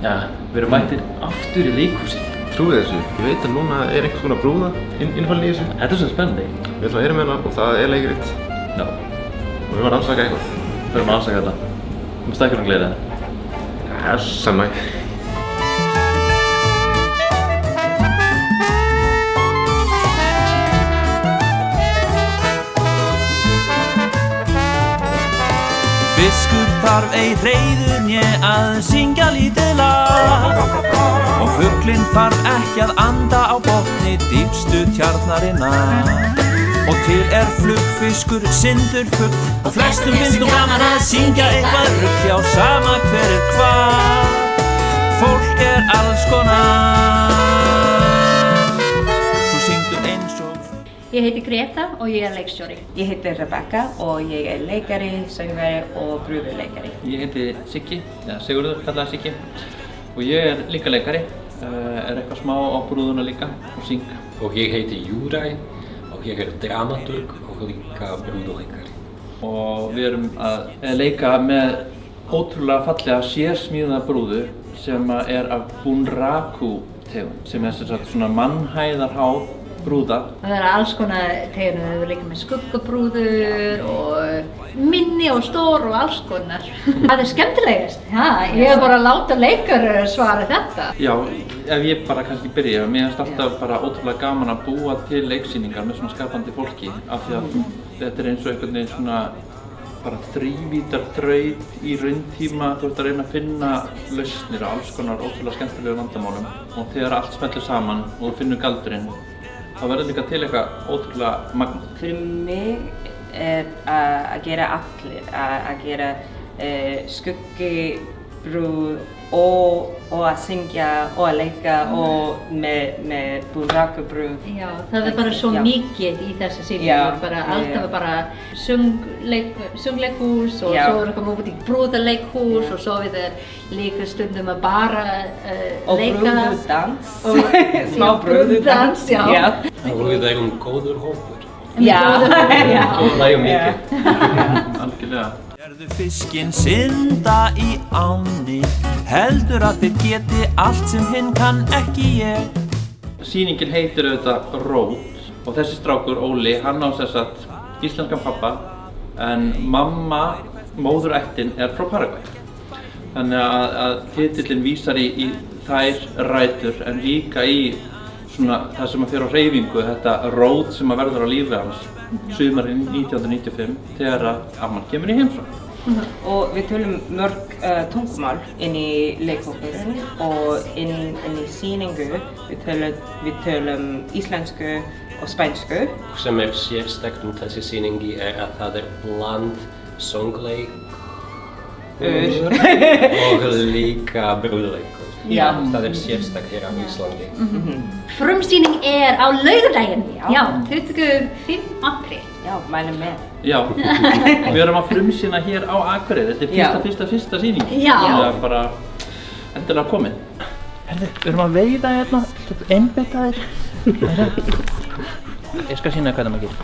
Já, við erum mættir aftur í leikhúsið. Trúið þessu, ég veit að núna er einhvers konar brúða innfalinn í þessu. Þetta er svo spennandi. Við ætlum að heyra með hana og það er leikrit. Já. Og við varum að rannsaka eitthvað. Við erum að rannsaka þetta. Þú veist ekki hvernig gleðið það? Ja, samæ. Fiskur þarf ei hreiður né að syngja lítið lag og fuglinn þarf ekki að anda á botni dýpstu tjarnarinnar og til flugfiskur sindurfugl og flestum finnst nú gaman að syngja eitthvað rugl já sama hver hvað fólk alls konar svo syngdu eins og Ég heiti Greta og ég leikstjóri. Ég heiti Rebecca og ég leikari, söngvari og brúðuleikari. Ég heiti Siggi, eða Sigurður kallaði Siggi og ég líka leikari, eitthvað smá á brúðuna líka og syng. Og ég heiti Júrai og ég dramaturg og líka brúðuleikari. Og við erum að leika með ótrúlega fallega sérsmíðaða brúðu sem af bunraku tegund sem sem sagt svona mannhæðarháð brúða. Það alls konar tegunum, við erum líka með skuggabrúður og minni og stór og alls konar. Það skemmtilegast, ég bara að láta leikara svara þetta. Já, ef ég bara kannski byrja, mér finnst alltaf bara ótrúlega gaman að búa til leiksýningar með svona skapandi fólki af því að þetta eins og einhvern veginn svona bara þrívítar þraut í rauntíma, þú ert að reyna að finna lausnir á alls konar ótrúlega skemmtilegu vandamálum og þegar allt smellir saman og þú finnur galdurinn þá verður líka til eitthvað ótrúlega magnað. Fyrir mig að gera allir, að gera skuggabrúð og að syngja og að leika og með bunrakubrúð. Já, það bara svo mikið í þessu sýningu, alltaf bara söngleikhús og svo komum við út í brúðaleikhús og svo við líka stundum að bara leika. Og brúðdans, smá brúðdans, já. Og við erum góður hópur. Já. Og hlægjum mikið. Algjörlega. Gerðu fiskinn synda í ánni, heldur að þið geti allt sem hinn kann ekki ég. Sýningin heitir auðvitað Rót og þessi strákur, Óli, hann á sagt íslenskan pappa en mamma, móðurættin, frá Paragvæ. Þannig að titillinn vísar í þær rætur en líka í svona það sem fer á hreyfingu, þetta rót sem verður á lífi hans sumarið 1995 þegar amman kemur í heimsókn. Og við tölum mörg tungumál inn í leikhópurinn og inn í sýningu við tölum íslensku og spænsku. Sem sérstakt þessi sýningi að það bland söngleikur og líka brúðuleikur. Já. Það sérstakt hér á Íslandi. Frumsýning á laugardaginn, 25. apríl. Já, mælum með. Já, við erum að frumsýna hér á Akureyri, þetta fyrsta sýning. Já. Það er bara endilega komin. Herðu, við erum að veiða hérna, einbeita þér. Ég skal sýna hvað það maður gerir.